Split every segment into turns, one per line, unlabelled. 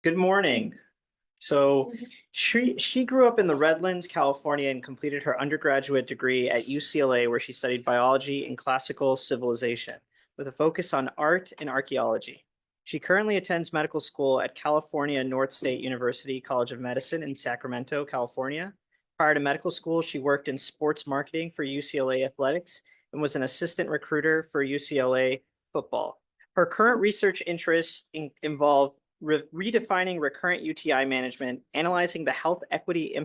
Good morning. So she grew up in the Redlands, California, and completed her undergraduate degree at UCLA, where she studied biology and classical civilization, with a focus on art and archaeology. She currently attends medical school at California Northstate University College of Medicine in Sacramento, California. Prior to medical school, she worked in sports marketing for UCLA athletics and was an assistant recruiter for UCLA football. Her current research interests involve redefining recurrent UTI management, analyzing the health equity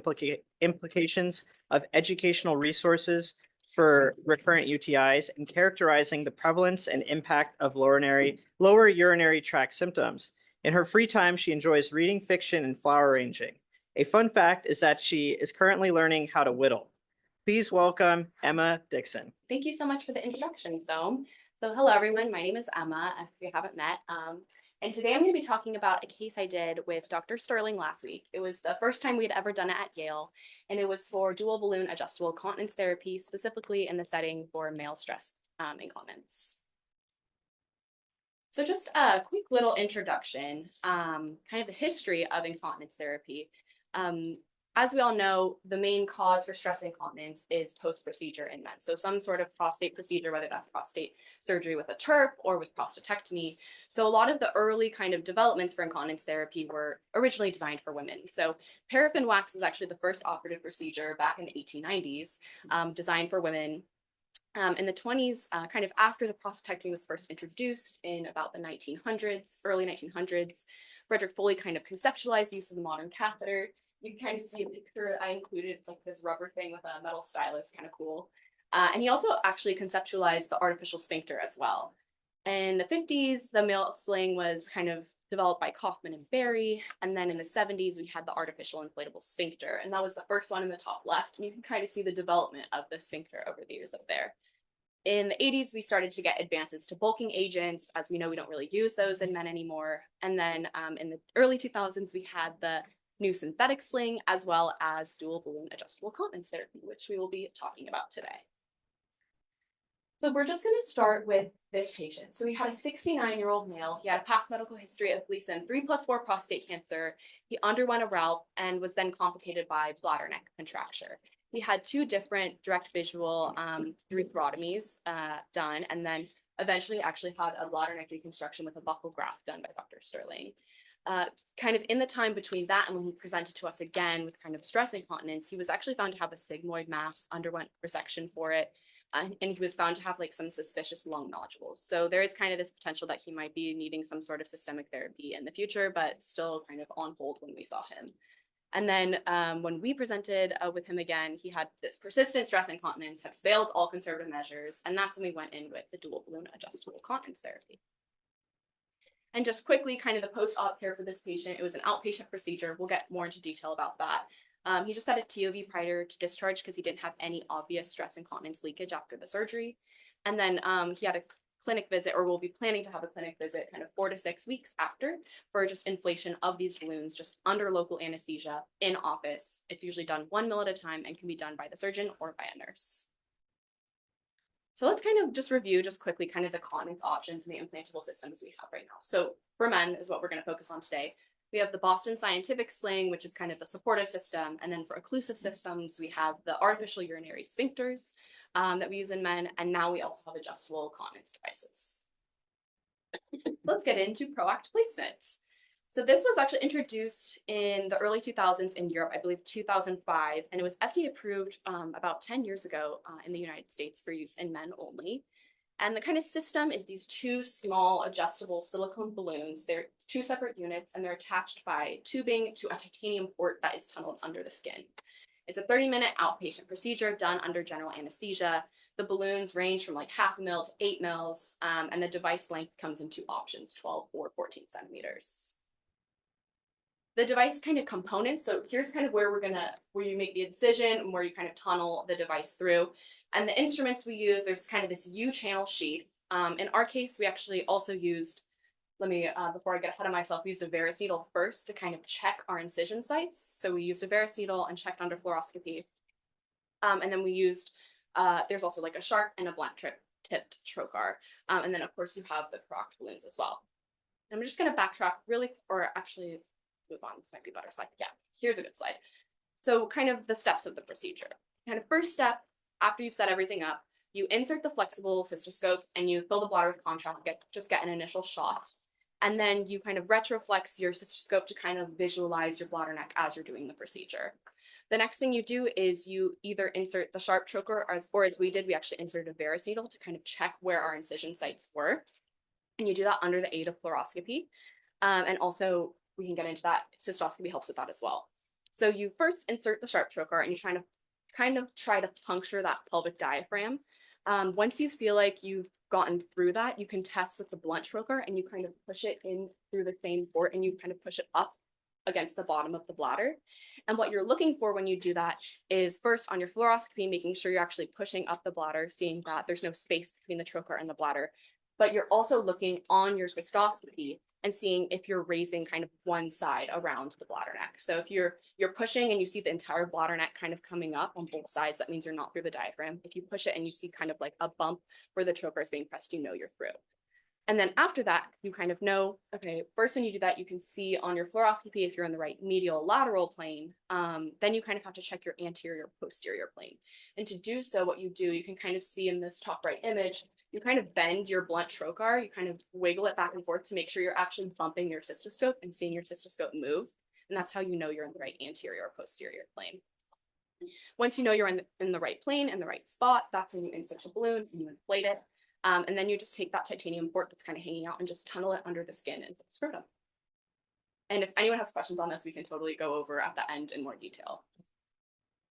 implications of educational resources for recurrent UTIs, and characterizing the prevalence and impact of lower urinary tract symptoms. In her free time, she enjoys reading fiction and flower arranging. A fun fact is that she is currently learning how to whittle. Please welcome Emma Dixon.
Thank you so much for the introduction, Soam. So hello, everyone. My name is Emma, if you haven't met. And today I'm going to be talking about a case I did with Dr. Sterling last week. It was the first time we had ever done it at Yale, and it was for dual balloon adjustable continence therapy, specifically in the setting for male stress incontinence. So just a quick little introduction, kind of the history of incontinence therapy. As we all know, the main cause for stress incontinence is post-procedure in men. So some sort of prostate procedure, whether that's prostate surgery with a TURP or with prostatectomy. So a lot of the early kind of developments for incontinence therapy were originally designed for women. So paraffin wax was actually the first operative procedure back in the 1890s, designed for women. In the 20s, kind of after the prostatectomy was first introduced in about the 1900s, early 1900s, Frederick Foley kind of conceptualized the use of the modern catheter. You can kind of see a picture I included. It's like this rubber thing with a metal stylus, kind of cool. And he also actually conceptualized the artificial sphincter as well. In the 50s, the male sling was kind of developed by Kaufman and Berry. And then in the 70s, we had the artificial inflatable sphincter. And that was the first one in the top left. And you can kind of see the development of the sphincter over the years up there. In the 80s, we started to get advances to bulking agents. As we know, we don't really use those in men anymore. And then in the early 2000s, we had the new synthetic sling, as well as dual balloon adjustable continence therapy, which we will be talking about today. So we're just going to start with this patient. So we had a 69-year-old male. He had a past medical history of Gleason 3+4 prostate cancer. He underwent a RALP and was then complicated by bladder neck contracture. He had two different direct visual urethrotomies done, and then eventually actually had a bladder neck reconstruction with a buccal graft done by Dr. Sterling. Kind of in the time between that and when he presented to us again with kind of stress incontinence, he was actually found to have a sigmoid mass, underwent resection for it, and he was found to have like some suspicious lung nodules. So there is kind of this potential that he might be needing some sort of systemic therapy in the future, but still kind of on hold when we saw him. And then when we presented with him again, he had this persistent stress incontinence, had failed all conservative measures, and that's when we went in with the dual balloon adjustable continence therapy. And just quickly, kind of the post-op care for this patient, it was an outpatient procedure. We'll get more into detail about that. He just had a TOV prior to discharge because he didn't have any obvious stress incontinence leakage after the surgery. And then he had a clinic visit, or we'll be planning to have a clinic visit kind of 4 to 6 weeks after, for just inflation of these balloons just under local anesthesia in office. It's usually done 1 ml at a time and can be done by the surgeon or by a nurse. So let's kind of just review just quickly kind of the continence options and the implantable systems we have right now. So for men is what we're going to focus on today. We have the Boston Scientific sling, which is kind of the supportive system. And then for occlusive systems, we have the artificial urinary sphincters that we use in men. And now we also have adjustable continence devices. So let's get into ProACT placement. So this was actually introduced in the early 2000s in Europe, I believe 2005, and it was FDA approved about 10 years ago in the United States for use in men only. And the kind of system is these two small adjustable silicone balloons. They're two separate units, and they're attached by tubing to a titanium port that is tunneled under the skin. It's a 30-minute outpatient procedure done under general anesthesia. The balloons range from like 0.5 ml to 8 ml, and the device length comes in two options, 12 or 14 centimeters. The device kind of components. So here's kind of where you make the incision and where you kind of tunnel the device through. And the instruments we use, there's kind of this U-channel sheath. In our case, we actually also used, before I get ahead of myself, we used a varicetal first to kind of check our incision sites. So we used a varicetal and checked under fluoroscopy. And then we used, there's also like a sharp and a blunt tipped trocar. And then of course you have the ProACT balloons as well. And I'm just gonna backtrack really, or actually, move on. This might be a better slide. Yeah, here's a good slide. So kind of the steps of the procedure. Kind of first step, after you've set everything up, you insert the flexible cystoscope and you fill the bladder with contrast, just get an initial shot. And then you kind of retroflex your cystoscope to kind of visualize your bladder neck as you're doing the procedure. The next thing you do is you either insert the sharp trocar, or as we did, we actually inserted a Varus needle to kind of check where our incision sites were. And you do that under the aid of fluoroscopy. And also, we can get into that, cystoscopy helps with that as well. So you first insert the sharp trocar and you're trying to try to puncture that pelvic diaphragm. Once you feel like you've gotten through that, you can test with the blunt trocar and you kind of push it in through the same port and you kind of push it up against the bottom of the bladder. And what you're looking for when you do that is first on your fluoroscopy, making sure you're actually pushing up the bladder, seeing that there's no space between the trocar and the bladder. But you're also looking on your cystoscopy and seeing if you're raising kind of one side around the bladder neck. So if you're pushing and you see the entire bladder neck kind of coming up on both sides, that means you're not through the diaphragm. If you push it and you see kind of like a bump where the trocar is being pressed, you know you're through. And then after that, you kind of know, okay, first when you do that, you can see on your fluoroscopy if you're in the right medial lateral plane, then you kind of have to check your anterior posterior plane. And to do so, what you do, you can kind of see in this top right image, you kind of bend your blunt trocar, you kind of wiggle it back and forth to make sure you're actually bumping your cystoscope and seeing your cystoscope move. And that's how you know you're in the right anterior or posterior plane. Once you know you're in the right plane and the right spot, that's when you insert a balloon and you inflate it. And then you just take that titanium port that's kind of hanging out and just tunnel it under the skin and scrotum. And if anyone has questions on this, we can totally go over at the end in more detail.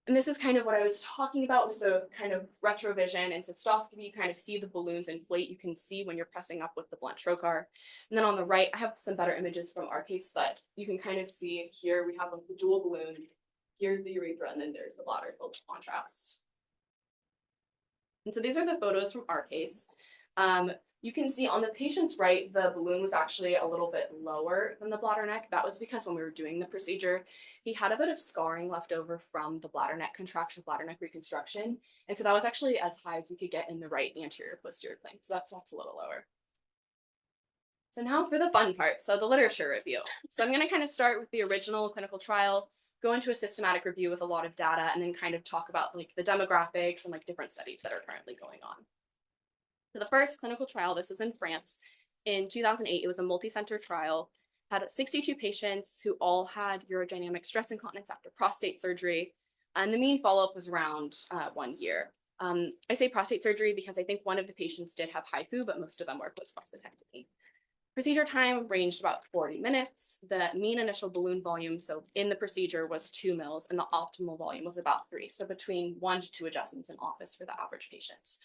And this is kind of what I was talking about with the kind of retrovision and cystoscopy. You kind of see the balloons inflate. You can see when you're pressing up with the blunt trocar. And then on the right, I have some better images from our case, but you can kind of see here we have a dual balloon. Here's the urethra, and then there's the bladder filled with contrast. And so these are the photos from our case. You can see on the patient's right, the balloon was actually a little bit lower than the bladder neck. That was because when we were doing the procedure, he had a bit of scarring left over from the bladder neck contraction, bladder neck reconstruction. And so that was actually as high as we could get in the right anterior posterior plane. So that's a little lower. So now for the fun part, so the literature review. So I'm gonna kind of start with the original clinical trial, go into a systematic review with a lot of data, and then kind of talk about like the demographics and like different studies that are currently going on. So the first clinical trial, this was in France in 2008. It was a multi-center trial, had 62 patients who all had urodynamic stress incontinence after prostate surgery. And the mean follow-up was around 1 year. I say prostate surgery because I think one of the patients did have HIFU, but most of them were post-prostatectomy. Procedure time ranged about 40 minutes. The mean initial balloon volume, so in the procedure, was 2 mils, and the optimal volume was about 3. So between 1 to 2 adjustments in office for the average patient.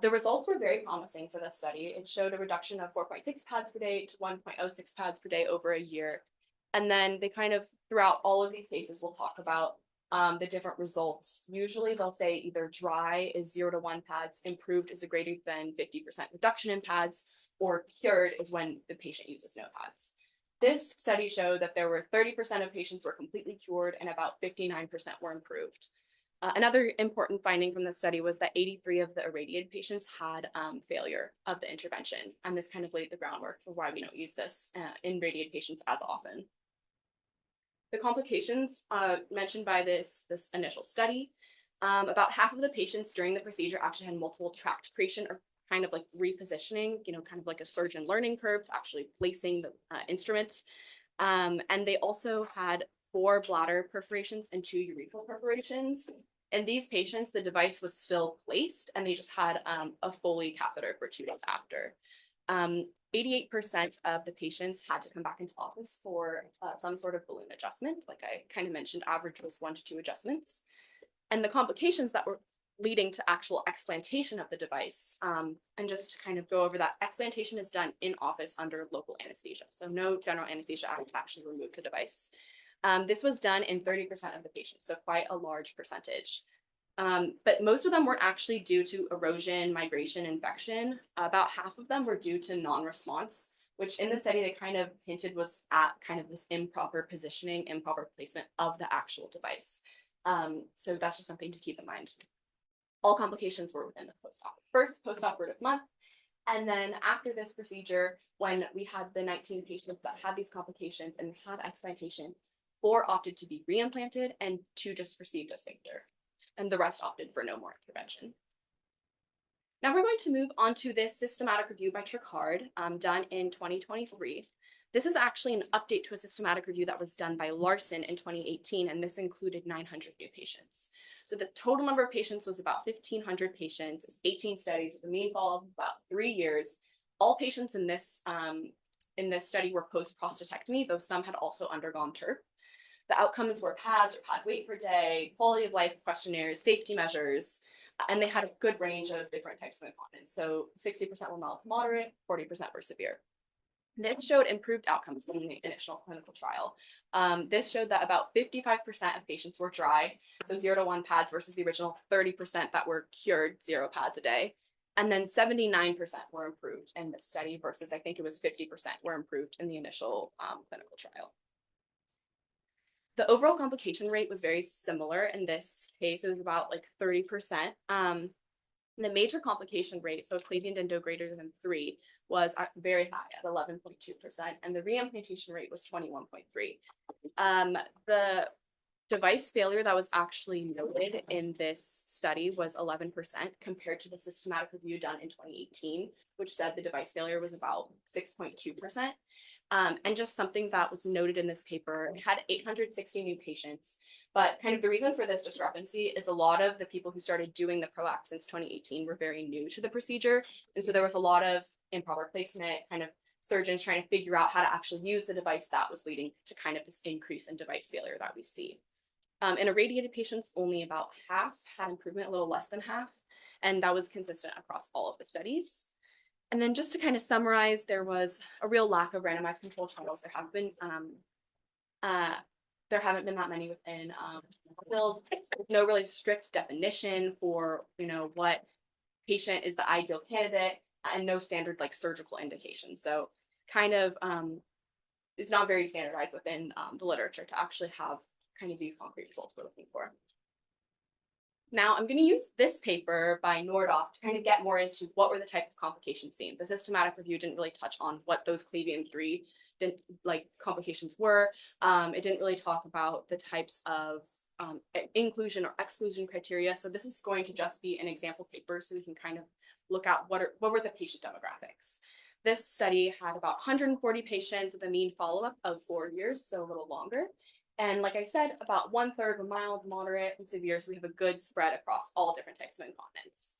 The results were very promising for this study. It showed a reduction of 4.6 pads per day to 1.06 pads per day over a year. And then they kind of, throughout all of these cases, we'll talk about the different results. Usually they'll say either dry is 0 to 1 pads, improved is a greater than 50% reduction in pads, or cured is when the patient uses no pads. This study showed that there were 30% of patients were completely cured and about 59% were improved. Another important finding from the study was that 83 of the irradiated patients had failure of the intervention. And this kind of laid the groundwork for why we don't use this in radiated patients as often. The complications mentioned by this initial study, about half of the patients during the procedure actually had multiple tract creation or kind of like repositioning, kind of like a surgeon learning curve, actually placing the instrument. And they also had 4 bladder perforations and 2 urethral perforations. In these patients, the device was still placed and they just had a Foley catheter for 2 days after. 88% of the patients had to come back into office for some sort of balloon adjustment. Like I kind of mentioned, average was 1 to 2 adjustments. And the complications that were leading to actual explantation of the device, and just to kind of go over that, explantation is done in office under local anesthesia. So no general anesthesia act to actually remove the device. This was done in 30% of the patients, so quite a large percentage. But most of them were actually due to erosion, migration, infection. About half of them were due to non-response, which in the study they kind of hinted was at kind of this improper positioning, improper placement of the actual device. So that's just something to keep in mind. All complications were within the first post-operative month. And then after this procedure, when we had the 19 patients that had these complications and had explantation, 4 opted to be reimplanted and 2 just received a sphincter. And the rest opted for no more intervention. Now we're going to move on to this systematic review by Tricard, done in 2023. This is actually an update to a systematic review that was done by Larson in 2018, and this included 900 new patients. So the total number of patients was about 1,500 patients. It was 18 studies with a mean follow-up of about 3 years. All patients in this study were post-prostatectomy, though some had also undergone TURP. The outcomes were PADS or pad weight per day, quality of life questionnaires, safety measures, and they had a good range of different types of incontinence. So 60% were mild to moderate, 40% were severe. This showed improved outcomes from the initial clinical trial. This showed that about 55% of patients were dry, so 0 to 1 pads versus the original 30% that were cured 0 pads a day. And then 79% were improved in this study versus I think it was 50% were improved in the initial clinical trial. The overall complication rate was very similar in this case. It was about like 30%. The major complication rate, so cleavage endo greater than 3, was very high at 11.2%, and the reimplantation rate was 21.3%. The device failure that was actually noted in this study was 11% compared to the systematic review done in 2018, which said the device failure was about 6.2%. And just something that was noted in this paper, it had 860 new patients, but kind of the reason for this discrepancy is a lot of the people who started doing the ProACT since 2018 were very new to the procedure. And so there was a lot of improper placement, kind of surgeons trying to figure out how to actually use the device that was leading to kind of this increase in device failure that we see. In irradiated patients, only about half had improvement, a little less than half, and that was consistent across all of the studies. And then just to kind of summarize, there was a real lack of randomized controlled trials. There haven't been that many within the field. No really strict definition for what patient is the ideal candidate, and no standard like surgical indication. So kind of it's not very standardized within the literature to actually have kind of these concrete results we're looking for. Now I'm going to use this paper by Nordoff to kind of get more into what were the type of complications seen. The systematic review didn't really touch on what those cleavage 3 complications were. It didn't really talk about the types of inclusion or exclusion criteria. So this is going to just be an example paper so we can kind of look at what were the patient demographics. This study had about 140 patients with a mean follow-up of 4 years, so a little longer. And like I said, about 1/3 were mild, moderate, and severe, so we have a good spread across all different types of incontinence.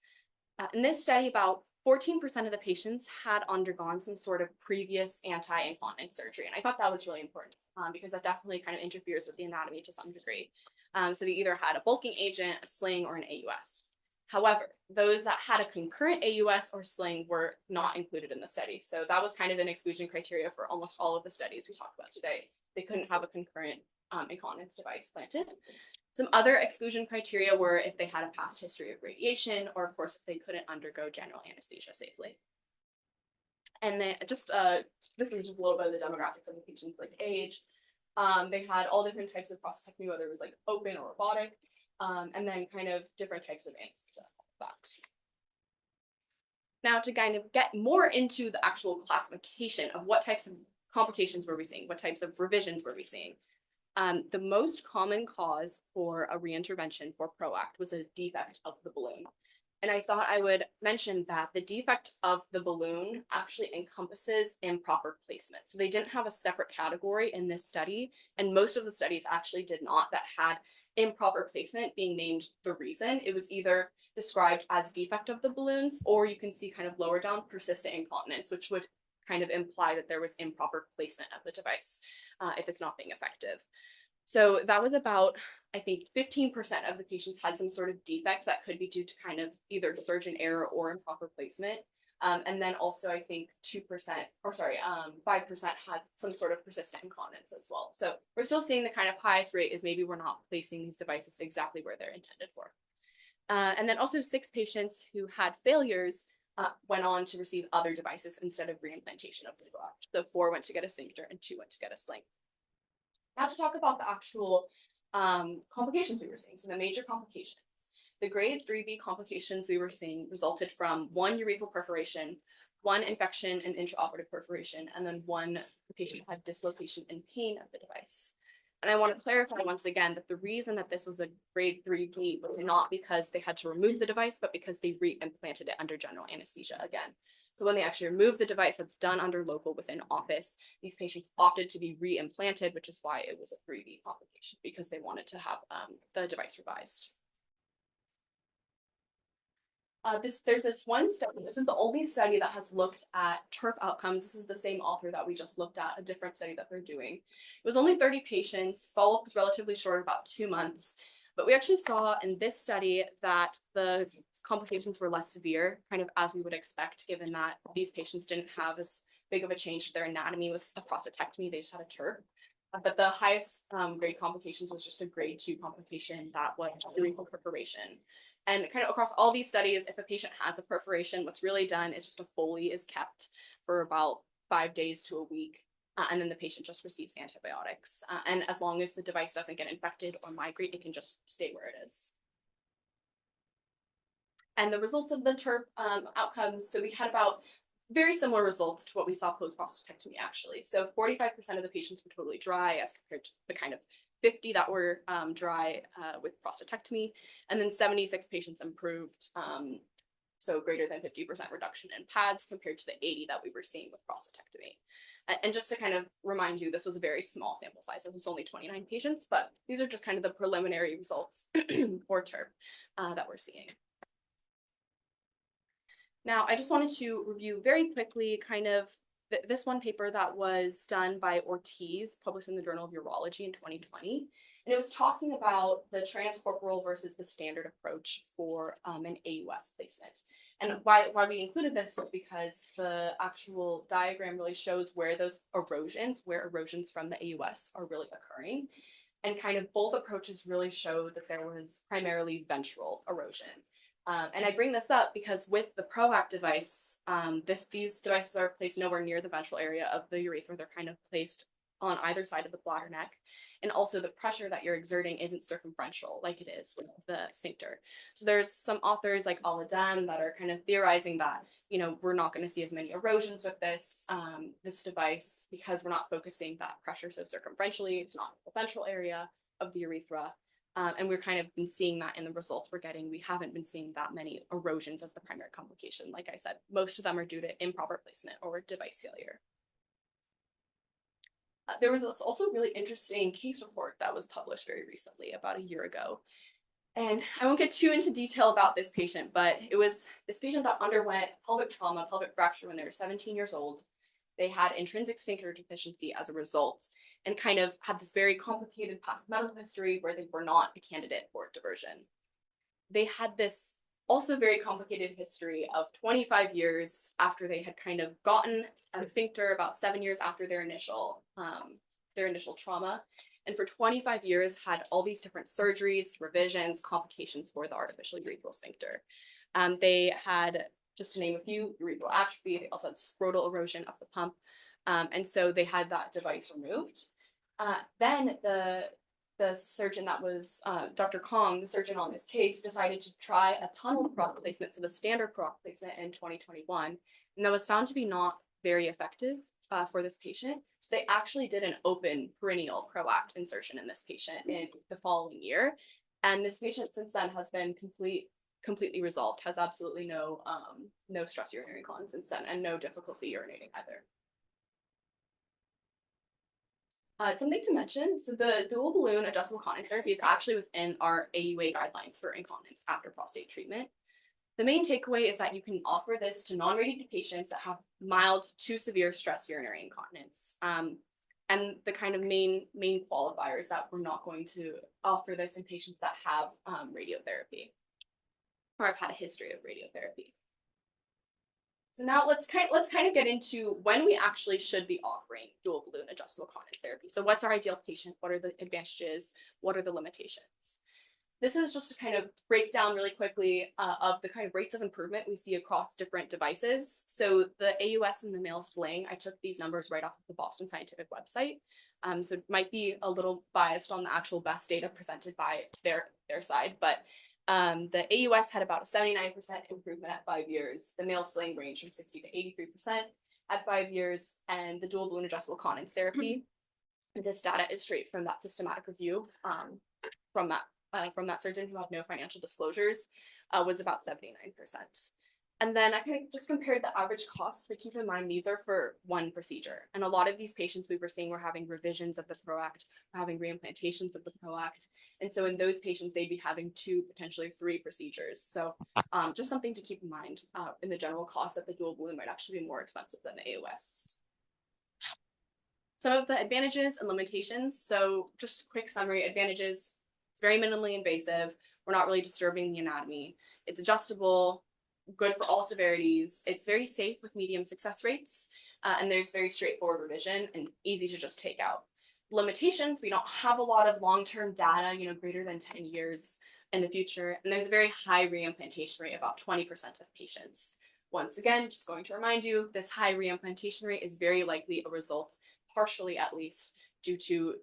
In this study, about 14% of the patients had undergone some sort of previous anti-incontinence surgery, and I thought that was really important because that definitely kind of interferes with the anatomy to some degree. So they either had a bulking agent, a sling, or an AUS. However, those that had a concurrent AUS or sling were not included in the study. So that was kind of an exclusion criteria for almost all of the studies we talked about today. They couldn't have a concurrent incontinence device planted. Some other exclusion criteria were if they had a past history of radiation, or of course if they couldn't undergo general anesthesia safely. And then this is just a little bit of the demographics of the patients, like age. They had all different types of prostatectomy, whether it was like open or robotic, and then kind of different types of anesthesia. Now to kind of get more into the actual classification of what types of complications were we seeing, what types of revisions were we seeing. The most common cause for a reintervention for ProACT was a defect of the balloon. And I thought I would mention that the defect of the balloon actually encompasses improper placement. So they didn't have a separate category in this study, and most of the studies actually did not, that had improper placement being named the reason. It was either described as defect of the balloons, or you can see kind of lower down persistent incontinence, which would kind of imply that there was improper placement of the device if it's not being effective. So that was about, I think, 15% of the patients had some sort of defect that could be due to kind of either surgeon error or improper placement. And then also I think 5% had some sort of persistent incontinence as well. So we're still seeing the kind of highest rate is maybe we're not placing these devices exactly where they're intended for. And then also 6 patients who had failures went on to receive other devices instead of reimplantation of the device. So 4 went to get a sphincter and 2 went to get a sling. Now to talk about the actual complications we were seeing. So the major complications. The grade 3B complications we were seeing resulted from 1 urethral perforation, one infection and intraoperative perforation, and then one the patient had dislocation and pain of the device. And I want to clarify once again that the reason that this was a grade 3 bleed was not because they had to remove the device, but because they re-implanted it under general anesthesia again. So when they actually remove the device that's done under local within office, these patients opted to be re-implanted, which is why it was a 3B complication, because they wanted to have the device revised. There's this one study. This is the only study that has looked at TURP outcomes. This is the same author that we just looked at, a different study that they're doing. It was only 30 patients. Follow-up was relatively short, about 2 months. But we actually saw in this study that the complications were less severe, kind of as we would expect, given that these patients didn't have as big of a change to their anatomy with a prostatectomy. They just had a TURP. But the highest grade complications was just a grade 2 complication that was urethral perforation. And kind of across all these studies, if a patient has a perforation, what's really done is just a Foley is kept for about 5 days to a week, and then the patient just receives antibiotics. And as long as the device doesn't get infected or migrate, it can just stay where it is. And the results of the TURP outcomes, so we had about very similar results to what we saw post-prostatectomy, actually. So 45% of the patients were totally dry as compared to the kind of 50 that were dry with prostatectomy, and then 76 patients improved, so greater than 50% reduction in PADS compared to the 80 that we were seeing with prostatectomy. And just to kind of remind you, this was a very small sample size. This was only 29 patients, but these are just kind of the preliminary results for TURP that we're seeing. Now, I just wanted to review very quickly kind of this one paper that was done by Ortiz, published in the Journal of Urology in 2020. And it was talking about the transcorporal versus the standard approach for an AUS placement. And why we included this was because the actual diagram really shows where those erosions, from the AUS are really occurring. And kind of both approaches really showed that there was primarily ventral erosion. And I bring this up because with the ProACT device, these devices are placed nowhere near the ventral area of the urethra. They're kind of placed on either side of the bladder neck. And also the pressure that you're exerting isn't circumferential like it is with the sphincter. So there's some authors like Al-Adem that are kind of theorizing that, you know, we're not going to see as many erosions with this device because we're not focusing that pressure so circumferentially. It's not the ventral area of the urethra. And we're kind of been seeing that in the results we're getting. We haven't been seeing that many erosions as the primary complication. Like I said, most of them are due to improper placement or device failure. There was this also really interesting case report that was published very recently, about a year ago. And I won't get too into detail about this patient, but it was this patient that underwent pelvic trauma, pelvic fracture when they were 17 years old. They had intrinsic sphincter deficiency as a result and kind of had this very complicated past medical history where they were not a candidate for diversion. They had this also very complicated history of 25 years after they had kind of gotten a sphincter, about 7 years after their initial trauma. And for 25 years had all these different surgeries, revisions, complications for the artificial urethral sphincter. They had, just to name a few, urethral atrophy. They also had scrotal erosion of the pump. And so they had that device removed. Then the surgeon that was, Dr. Kong, the surgeon on this case, decided to try a tunnel ProACT placement, so the standard ProACT placement in 2021. And that was found to be not very effective for this patient. So they actually did an open perineal ProACT insertion in this patient in the following year. And this patient since then has been completely resolved, has absolutely no stress urinary incontinence since then, and no difficulty urinating either. Something to mention, so the dual balloon adjustable continence therapy is actually within our AUA guidelines for incontinence after prostate treatment. The main takeaway is that you can offer this to non-radiated patients that have mild to severe stress urinary incontinence. And the kind of main qualifier is that we're not going to offer this in patients that have radiotherapy or have had a history of radiotherapy. So now let's kind of get into when we actually should be offering dual balloon adjustable continence therapy. So what's our ideal patient? What are the advantages? What are the limitations? This is just to kind of break down really quickly of the kind of rates of improvement we see across different devices. So the AUS and the male sling, I took these numbers right off of the Boston Scientific website. So it might be a little biased on the actual best data presented by their side, but The AUS had about a 79% improvement at 5 years. The male sling ranged from 60 to 83% at 5 years, and the dual balloon adjustable continence therapy. This data is straight from that systematic review from that surgeon who had no financial disclosures, was about 79%. And then I kind of just compared the average cost, but keep in mind these are for one procedure. And a lot of these patients we were seeing were having revisions of the ProACT, or having reimplantations of the ProACT. And so in those patients, they'd be having 2, potentially 3 procedures. So just something to keep in mind in the general cost, that the dual balloon might actually be more expensive than the AOS. Some of the advantages and limitations. So just quick summary: advantages: it's very minimally invasive. We're not really disturbing the anatomy. It's adjustable, good for all severities. It's very safe with medium success rates, and there's very straightforward revision and easy to just take out. Limitations: we don't have a lot of long-term data, greater than 10 years in the future, and there's a very high reimplantation rate, about 20% of patients. Once again, just going to remind you, this high reimplantation rate is very likely a result, partially at least, due to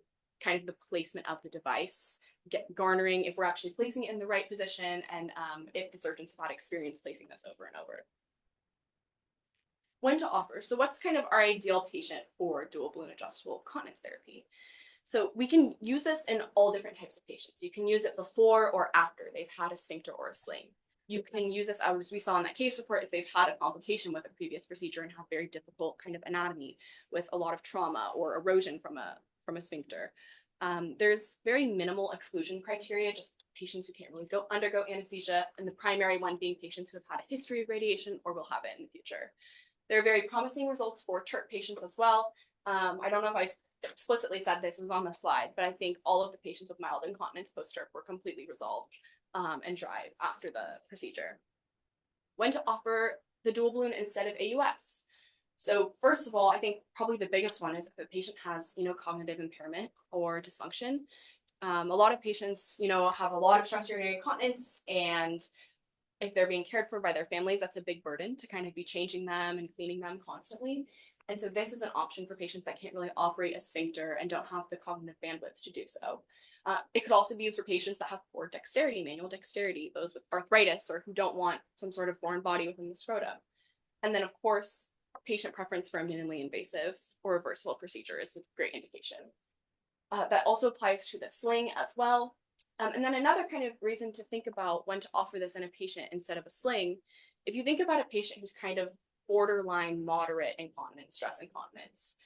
kind of the placement of the device, garnering if we're actually placing it in the right position, and if the surgeons have had experience placing this over and over. When to offer. So what's kind of our ideal patient for dual balloon adjustable continence therapy? So we can use this in all different types of patients. You can use it before or after they've had a sphincter or a sling. You can use this, as we saw in that case report, if they've had a complication with a previous procedure and have very difficult kind of anatomy with a lot of trauma or erosion from a sphincter. There's very minimal exclusion criteria, just patients who can't really undergo anesthesia, and the primary one being patients who have had a history of radiation or will have it in the future. There are very promising results for TURP patients as well. I don't know if I explicitly said this, it was on the slide, but I think all of the patients with mild incontinence post-TURP were completely resolved and dry after the procedure. When to offer the dual balloon instead of AUS. So first of all, I think probably the biggest one is if a patient has, cognitive impairment or dysfunction. A lot of patients, have a lot of stress urinary incontinence, and if they're being cared for by their families, that's a big burden to kind of be changing them and cleaning them constantly. And so this is an option for patients that can't really operate a sphincter and don't have the cognitive bandwidth to do so. It could also be used for patients that have poor dexterity, manual dexterity, those with arthritis, or who don't want some sort of foreign body within the scrotum. And then, of course, patient preference for a minimally invasive or reversible procedure is a great indication. That also applies to the sling as well. And then another kind of reason to think about when to offer this in a patient instead of a sling, if you think about a patient who's kind of borderline moderate incontinence, stress incontinence,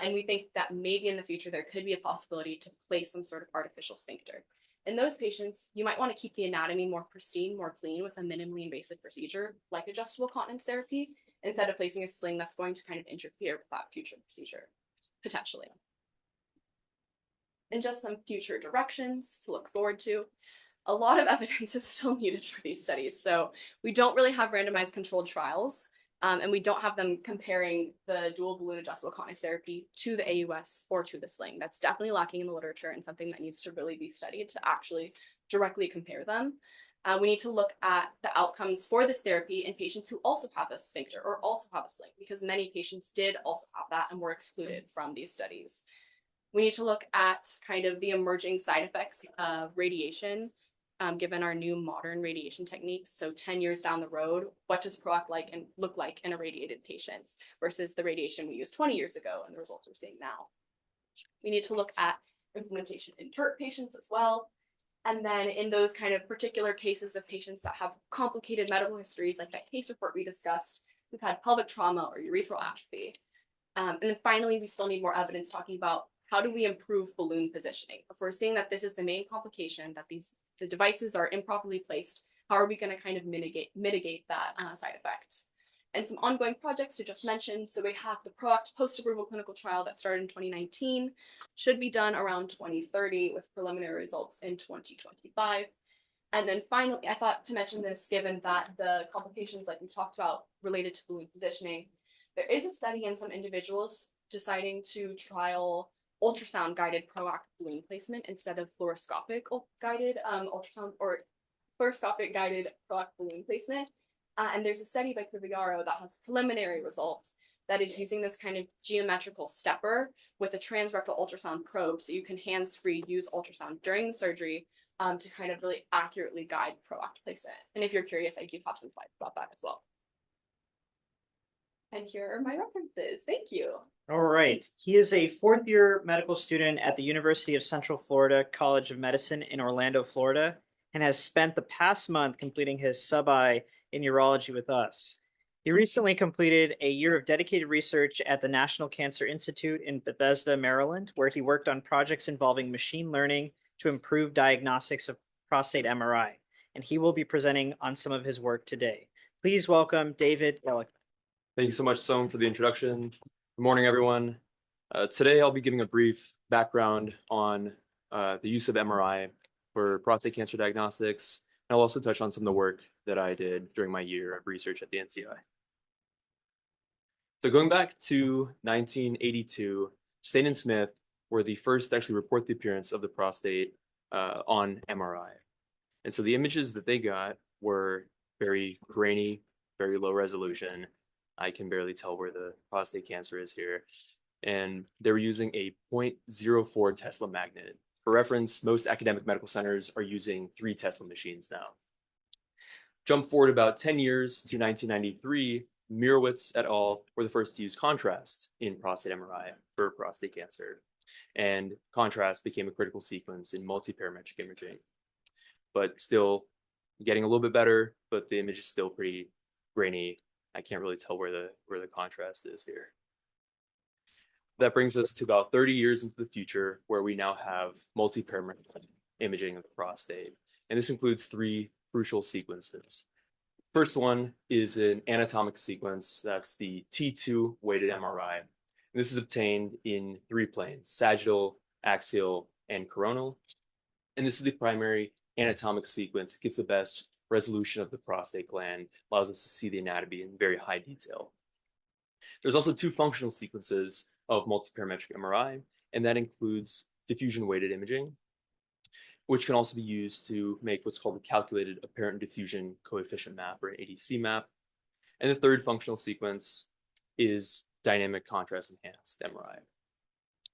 and we think that maybe in the future there could be a possibility to place some sort of artificial sphincter. In those patients, you might want to keep the anatomy more pristine, more clean with a minimally invasive procedure like adjustable continence therapy, instead of placing a sling that's going to kind of interfere with that future procedure, potentially. And just some future directions to look forward to. A lot of evidence is still needed for these studies, so we don't really have randomized controlled trials, and we don't have them comparing the dual balloon adjustable continence therapy to the AUS or to the sling. That's definitely lacking in the literature and something that needs to really be studied to actually directly compare them. We need to look at the outcomes for this therapy in patients who also have a sphincter or also have a sling, because many patients did also have that and were excluded from these studies. We need to look at kind of the emerging side effects of radiation, given our new modern radiation techniques. So 10 years down the road, what does ProACT look like in irradiated patients versus the radiation we used 20 years ago and the results we're seeing now? We need to look at implementation in TURP patients as well. And then in those kind of particular cases of patients that have complicated medical histories, like that case report we discussed, who've had pelvic trauma or urethral atrophy. And then finally, we still need more evidence talking about how do we improve balloon positioning? If we're seeing that this is the main complication, that the devices are improperly placed, how are we going to kind of mitigate that side effect? And some ongoing projects to just mention. So we have the ProACT post-approval clinical trial that started in 2019, should be done around 2030 with preliminary results in 2025. And then finally, I thought to mention this, given that the complications like we talked about related to balloon positioning, there is a study in some individuals deciding to trial ultrasound-guided ProACT balloon placement instead of fluoroscopic-guided ultrasound or fluoroscopic-guided ProACT balloon placement. And there's a study by Crivigaro that has preliminary results that is using this kind of geometrical stepper with a transrectal ultrasound probe, so you can hands-free use ultrasound during the surgery to kind of really accurately guide ProACT placement. And if you're curious, I do have some slides about that as well. And here are my references. Thank you.
All right. He is a fourth-year medical student at the University of Central Florida College of Medicine in Orlando, Florida, and has spent the past month completing his sub-I in urology with us. He recently completed a year of dedicated research at the National Cancer Institute in Bethesda, Maryland, where he worked on projects involving machine learning to improve diagnostics of prostate MRI. And he will be presenting on some of his work today. Please welcome David Gelikman.
Thank you so much, Soam, for the introduction. Good morning, everyone. Today, I'll be giving a brief background on the use of MRI for prostate cancer diagnostics. And I'll also touch on some of the work that I did during my year of research at the NCI. So going back to 1982, Stain and Smith were the first to actually report the appearance of the prostate on MRI. And so the images that they got were very grainy, very low resolution. I can barely tell where the prostate cancer is here. And they were using a 0.04 Tesla magnet. For reference, most academic medical centers are using 3 Tesla machines now. Jump forward about 10 years to 1993, Mirowitz et al. Were the first to use contrast in prostate MRI for prostate cancer. And contrast became a critical sequence in multiparametric imaging. But still getting a little bit better, but the image is still pretty grainy. I can't really tell where the contrast is here. That brings us to about 30 years into the future, where we now have multiparametric imaging of the prostate. And this includes 3 crucial sequences. First one is an anatomic sequence. That's the T2 weighted MRI. And this is obtained in 3 planes: sagittal, axial, and coronal. And this is the primary anatomic sequence. It gives the best resolution of the prostate gland, allows us to see the anatomy in very high detail. There's also 2 functional sequences of multiparametric MRI, and that includes diffusion weighted imaging, which can also be used to make what's called the calculated apparent diffusion coefficient map, or an ADC map. And the third functional sequence is dynamic contrast enhanced MRI.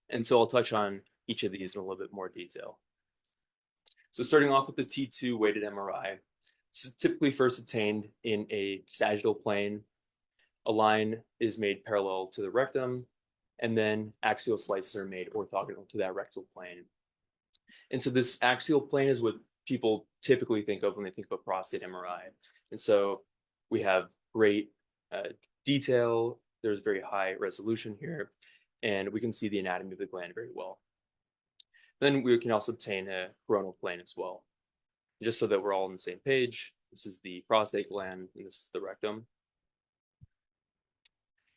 And so I'll touch on each of these in a little bit more detail. So starting off with the T2 weighted MRI, it's typically first obtained in a sagittal plane. A line is made parallel to the rectum, and then axial slices are made orthogonal to that rectal plane. And so this axial plane is what people typically think of when they think of prostate MRI. And so we have great detail. There's very high resolution here, and we can see the anatomy of the gland very well. Then we can also obtain a coronal plane as well. Just so that we're all on the same page, this is the prostate gland, and this is the rectum.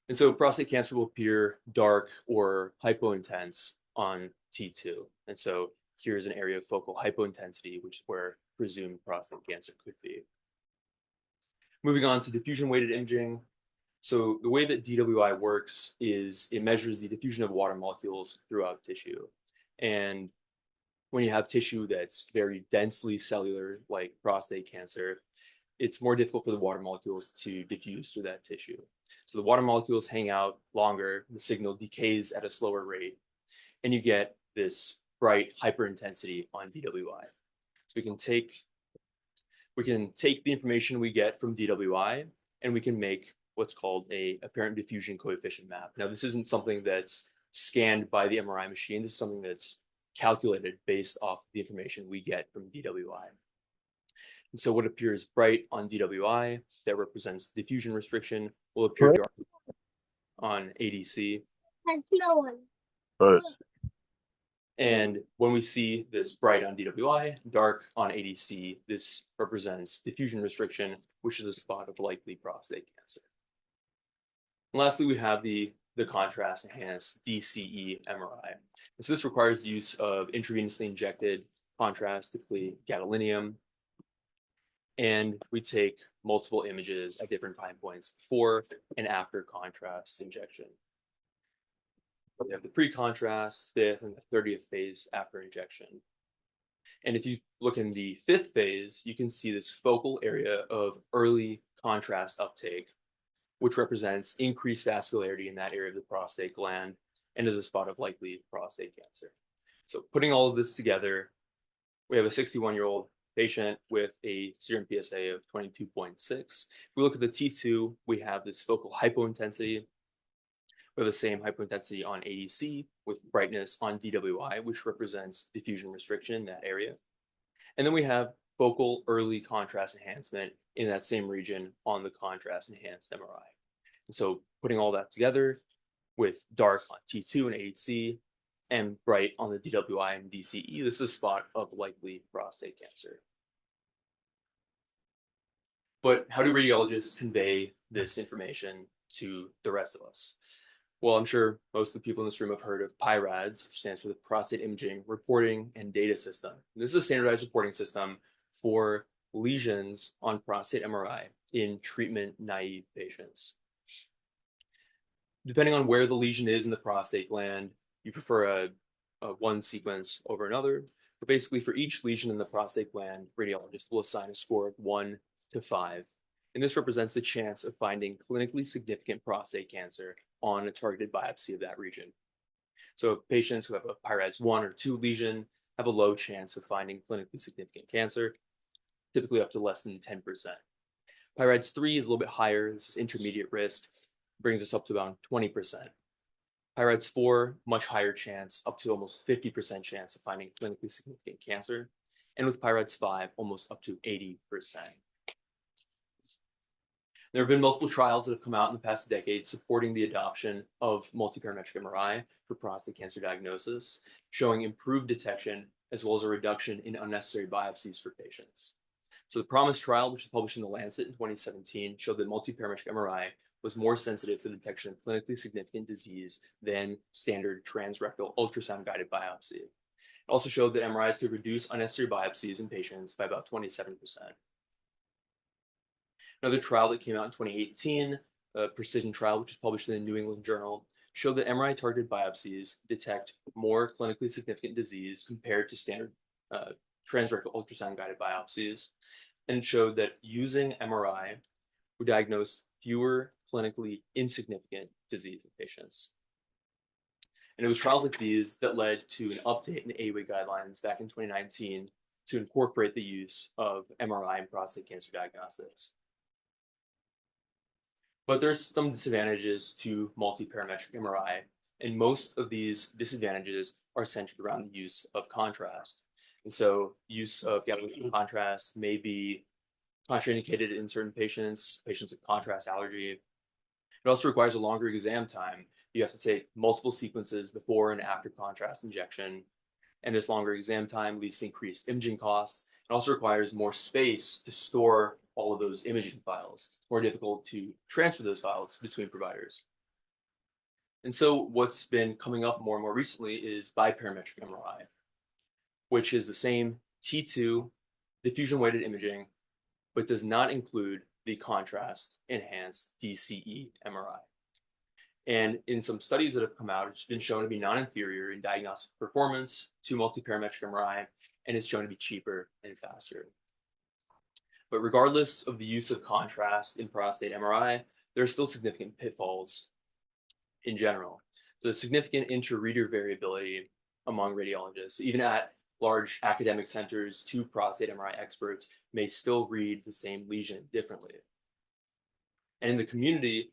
And so prostate cancer will appear dark or hypointense on T2. And so here's an area of focal hypointensity, which is where presumed prostate cancer could be. Moving on to diffusion weighted imaging. So the way that DWI works is it measures the diffusion of water molecules throughout tissue. And when you have tissue that's very densely cellular, like prostate cancer, it's more difficult for the water molecules to diffuse through that tissue. So the water molecules hang out longer, the signal decays at a slower rate, and you get this bright hyperintensity on DWI. So we can take the information we get from DWI, and we can make what's called a apparent diffusion coefficient map. Now, this isn't something that's scanned by the MRI machine. This is something that's calculated based off the information we get from DWI. And so what appears bright on DWI that represents diffusion restriction will appear dark on ADC.
Has no one.
And when we see this bright on DWI, dark on ADC, this represents diffusion restriction, which is a spot of likely prostate cancer. And lastly, we have the contrast enhanced DCE MRI. And so this requires the use of intravenously injected contrast, typically gadolinium. And we take multiple images at different time points before and after contrast injection. We have the pre-contrast, 5th, and the 30th phase after injection. And if you look in the 5th phase, you can see this focal area of early contrast uptake, which represents increased vascularity in that area of the prostate gland and is a spot of likely prostate cancer. So putting all of this together, We have a 61-year-old patient with a serum PSA of 22.6. If we look at the T2, we have this focal hypointensity. We have the same hypointensity on ADC with brightness on DWI, which represents diffusion restriction in that area. And then we have focal early contrast enhancement in that same region on the contrast enhanced MRI. And so putting all that together with dark on T2 and ADC and bright on the DWI and DCE, this is a spot of likely prostate cancer. But how do radiologists convey this information to the rest of us? Well, I'm sure most of the people in this room have heard of PI-RADS, which stands for the Prostate Imaging Reporting and Data System. This is a standardized reporting system for lesions on prostate MRI in treatment-naive patients. Depending on where the lesion is in the prostate gland, you prefer a one sequence over another. But basically, for each lesion in the prostate gland, radiologists will assign a score of 1 to 5. And this represents the chance of finding clinically significant prostate cancer on a targeted biopsy of that region. So patients who have a PI-RADS 1 or 2 lesion have a low chance of finding clinically significant cancer, typically up to less than 10%. PI-RADS 3 is a little bit higher. This is intermediate risk, brings us up to about 20%. PI-RADS 4, much higher chance, up to almost 50% chance of finding clinically significant cancer. And with PI-RADS 5, almost up to 80%. There have been multiple trials that have come out in the past decade supporting the adoption of multiparametric MRI for prostate cancer diagnosis, showing improved detection as well as a reduction in unnecessary biopsies for patients. So the PROMISE trial, which was published in The Lancet in 2017, showed that multiparametric MRI was more sensitive for the detection of clinically significant disease than standard transrectal ultrasound-guided biopsy. It also showed that MRIs could reduce unnecessary biopsies in patients by about 27%. Another trial that came out in 2018, a precision trial, which was published in the New England Journal, showed that MRI-targeted biopsies detect more clinically significant disease compared to standard transrectal ultrasound-guided biopsies, and showed that using MRI would diagnose fewer clinically insignificant disease in patients. And it was trials like these that led to an update in the AWA guidelines back in 2019 to incorporate the use of MRI in prostate cancer diagnostics. But there's some disadvantages to multiparametric MRI, and most of these disadvantages are centered around the use of contrast. And so use of gadolinium contrast may be contraindicated in certain patients with contrast allergy. It also requires a longer exam time. You have to take multiple sequences before and after contrast injection, and this longer exam time leads to increased imaging costs. It also requires more space to store all of those imaging files. It's more difficult to transfer those files between providers. And so what's been coming up more and more recently is biparametric MRI, which is the same T2 diffusion-weighted imaging, but does not include the contrast-enhanced DCE MRI. And in some studies that have come out, it's been shown to be non-inferior in diagnostic performance to multiparametric MRI, and it's shown to be cheaper and faster. But regardless of the use of contrast in prostate MRI, there are still significant pitfalls in general. So significant inter-reader variability among radiologists, even at large academic centers, 2 prostate MRI experts may still read the same lesion differently. And in the community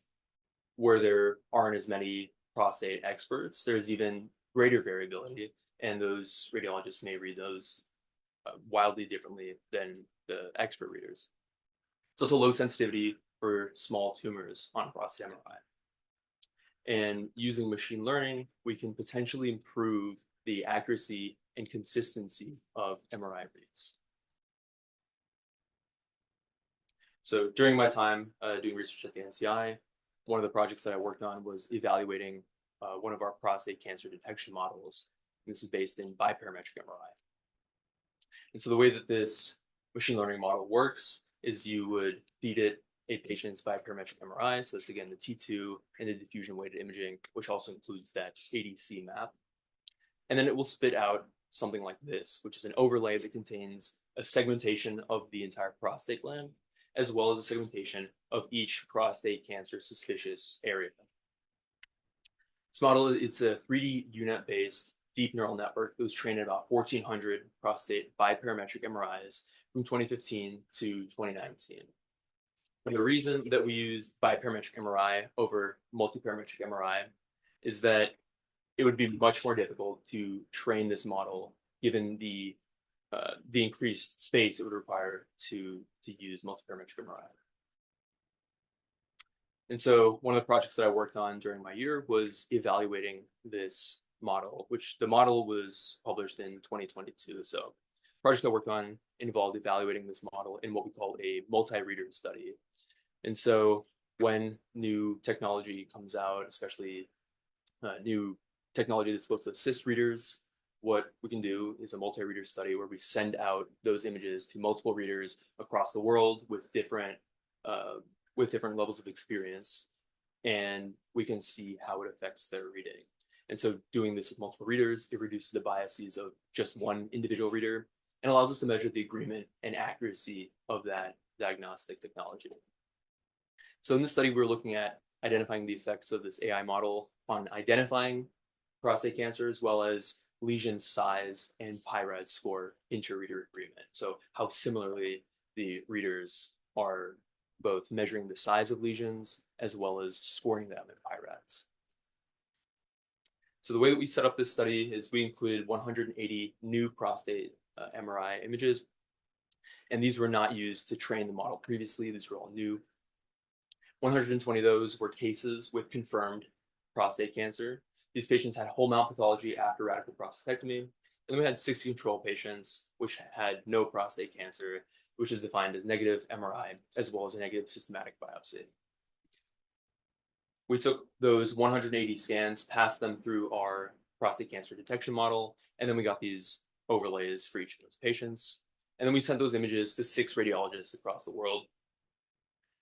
where there aren't as many prostate experts, there's even greater variability, and those radiologists may read those wildly differently than the expert readers. It's also low sensitivity for small tumors on prostate MRI. And using machine learning, we can potentially improve the accuracy and consistency of MRI reads. So during my time doing research at the NCI, one of the projects that I worked on was evaluating one of our prostate cancer detection models. This is based in biparametric MRI. And so the way that this machine learning model works is you would feed it a patient's biparametric MRI. So that's again the T2 and the diffusion weighted imaging, which also includes that ADC map. And then it will spit out something like this, which is an overlay that contains a segmentation of the entire prostate gland, as well as a segmentation of each prostate cancer suspicious area. This model, it's a 3D UNet-based deep neural network that was trained at about 1,400 prostate biparametric MRIs from 2015 to 2019. And the reason that we used biparametric MRI over multiparametric MRI is that it would be much more difficult to train this model given the increased space it would require to use multiparametric MRI. And so one of the projects that I worked on during my year was evaluating this model, which the model was published in 2022. So the project I worked on involved evaluating this model in what we call a multi-reader study. And so when new technology comes out, especially new technology that's supposed to assist readers, what we can do is a multi-reader study where we send out those images to multiple readers across the world with different levels of experience, and we can see how it affects their reading. And so doing this with multiple readers, it reduces the biases of just one individual reader and allows us to measure the agreement and accuracy of that diagnostic technology. So in this study, we're looking at identifying the effects of this AI model on identifying prostate cancer, as well as lesion size and PI-RADS score inter-reader agreement. So how similarly the readers are both measuring the size of lesions as well as scoring them in PI-RADS. So the way that we set up this study is we included 180 new prostate MRI images, and these were not used to train the model previously. These were all new. 120 of those were cases with confirmed prostate cancer. These patients had whole mount pathology after radical prostatectomy. And then we had 60 control patients, which had no prostate cancer, which is defined as negative MRI, as well as a negative systematic biopsy. We took those 180 scans, passed them through our prostate cancer detection model, and then we got these overlays for each of those patients. And then we sent those images to 6 radiologists across the world.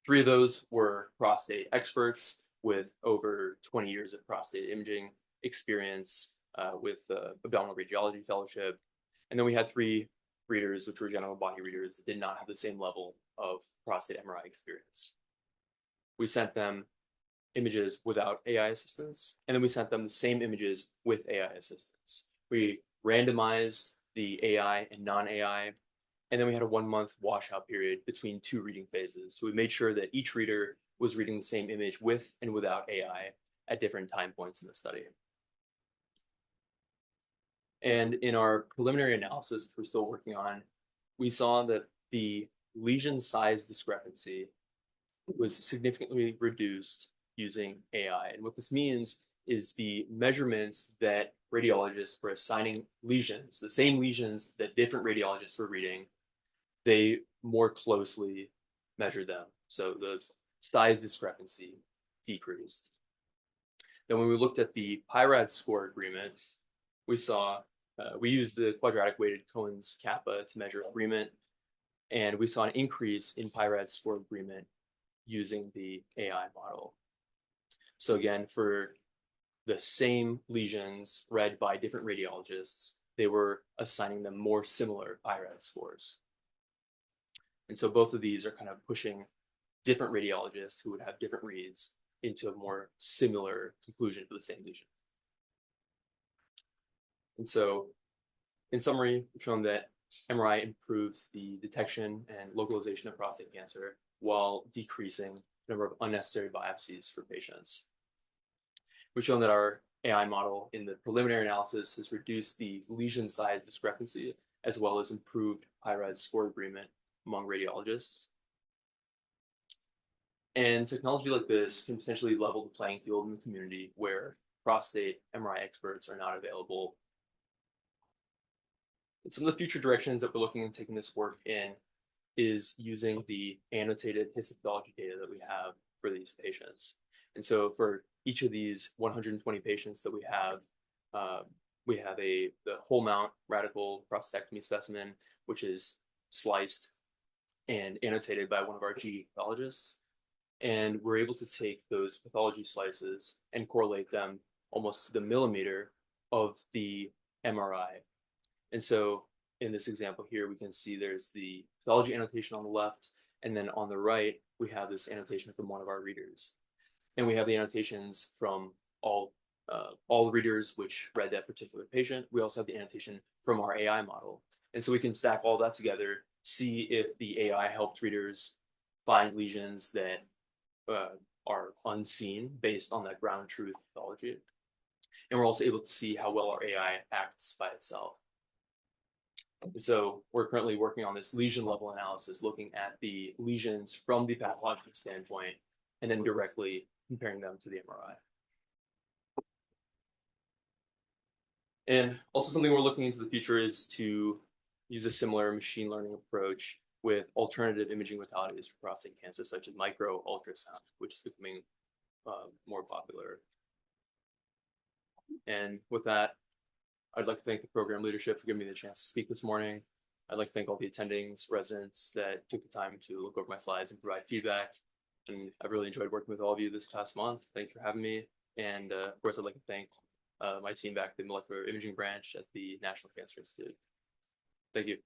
3 of those were prostate experts with over 20 years of prostate imaging experience with abdominal radiology fellowship. And then we had 3 readers, which were general body readers, that did not have the same level of prostate MRI experience. We sent them images without AI assistance, and then we sent them the same images with AI assistance. We randomized the AI and non-AI, and then we had a 1-month washout period between 2 reading phases. So we made sure that each reader was reading the same image with and without AI at different time points in the study. And in our preliminary analysis, which we're still working on, we saw that the lesion size discrepancy was significantly reduced using AI. And what this means is the measurements that radiologists were assigning lesions, the same lesions that different radiologists were reading, they more closely measured them. So the size discrepancy decreased. Then when we looked at the PI-RADS score agreement, we saw we used the quadratic weighted Cohen's kappa to measure agreement, and we saw an increase in PI-RADS score agreement using the AI model. So again, for the same lesions read by different radiologists, they were assigning them more similar PI-RADS scores. And so both of these are kind of pushing different radiologists who would have different reads into a more similar conclusion for the same lesion. And so, in summary, we've shown that MRI improves the detection and localization of prostate cancer while decreasing the number of unnecessary biopsies for patients. We've shown that our AI model in the preliminary analysis has reduced the lesion size discrepancy as well as improved PI-RADS score agreement among radiologists. And technology like this can potentially level the playing field in the community where prostate MRI experts are not available. And some of the future directions that we're looking at taking this work in is using the annotated histopathology data that we have for these patients. And so for each of these 120 patients that we have the whole mount radical prostatectomy specimen, which is sliced and annotated by one of our GE pathologists. And we're able to take those pathology slices and correlate them almost to the millimeter of the MRI. And so in this example here, we can see there's the pathology annotation on the left, and then on the right, we have this annotation from one of our readers. And we have the annotations from all all the readers which read that particular patient. We also have the annotation from our AI model. And so we can stack all that together, see if the AI helped readers find lesions that are unseen based on that ground truth pathology. And we're also able to see how well our AI acts by itself. And so we're currently working on this lesion level analysis, looking at the lesions from the pathological standpoint, and then directly comparing them to the MRI. And also something we're looking into the future is to use a similar machine learning approach with alternative imaging modalities for prostate cancer, such as micro ultrasound, which is becoming more popular. And with that, I'd like to thank the program leadership for giving me the chance to speak this morning. I'd like to thank all the attendings, residents that took the time to look over my slides and provide feedback. And I've really enjoyed working with all of you this past month. Thank you for having me. And of course, I'd like to thank my team back at the molecular imaging branch at the National Cancer Institute. Thank you.